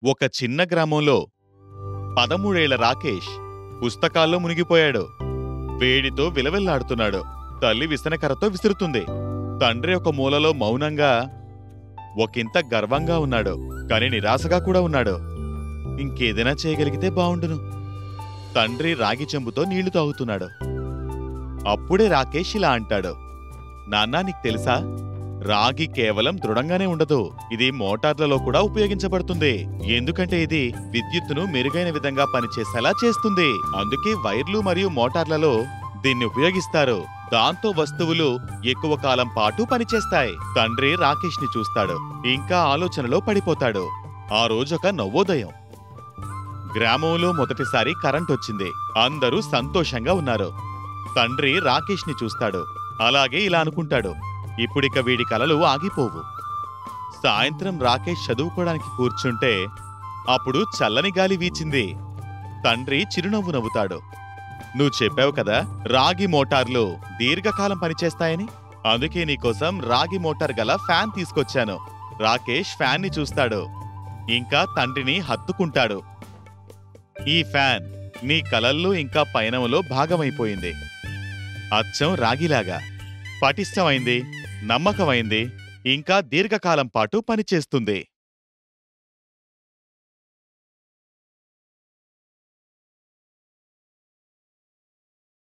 ఒక చిన్న గ్రామంలో 13 ఏళ్ల రాకేష్ పుస్తకాల్లో మునిగిపోయాడు. వేడితో విలవిల్లాడుతున్నాడు. తల్లి విసనకర్రతో విసురుతుంది. తండ్రి ఒక మూలలో మౌనంగా ఒకంత గర్వంగా ఉన్నాడు. కాని నిరాశగా కూడా ఉన్నాడు. ఇంకేదైనా చేయగలిగితే బావుండును. తండ్రి రాగి చెంబుతో నీళ్లు తాగుతున్నాడు. అప్పుడే రాకేష్ ఇలా అంటాడు, నాన్నా, నీకు తెలుసా, రాగి కేవలం దృఢంగానే ఉండదు, ఇది మోటార్లలో కూడా ఉపయోగించబడుతుంది. ఎందుకంటే ఇది విద్యుత్తును మెరుగైన విధంగా పనిచేసేలా చేస్తుంది. అందుకే వైర్లు మరియు మోటార్లలో దీన్ని ఉపయోగిస్తారు. దాంతో వస్తువులు ఎక్కువ కాలం పాటు పనిచేస్తాయి. తండ్రి రాకేష్ ని చూస్తాడు. ఇంకా ఆలోచనలో పడిపోతాడు. ఆ రోజొక నవోదయం. గ్రామంలో మొదటిసారి కరెంటొచ్చింది. అందరూ సంతోషంగా ఉన్నారు. తండ్రి రాకేష్ ని చూస్తాడు. అలాగే ఇలా అనుకుంటాడు, ఇప్పుడిక వీడి కలలు ఆగిపోవు. సాయంత్రం రాకేష్ చదువుకోవడానికి కూర్చుంటే అప్పుడు చల్లని గాలి వీచింది. తండ్రి చిరునవ్వు నవ్వుతాడు. నువ్వు చెప్పావు కదా, రాగి మోటార్లు దీర్ఘకాలం పనిచేస్తాయని. అందుకే నీకోసం రాగి మోటార్ గల ఫ్యాన్ తీసుకొచ్చాను. రాకేష్ ఫ్యాన్ ని చూస్తాడు. ఇంకా తండ్రిని హత్తుకుంటాడు. ఈ ఫ్యాన్ నీ కలల్లో ఇంకా పయనంలో భాగమైపోయింది. అచ్చం రాగిలాగా పటిష్టమైంది, నమ్మకమైంది, ఇంకా దీర్ఘకాలం పాటు పనిచేస్తుంది.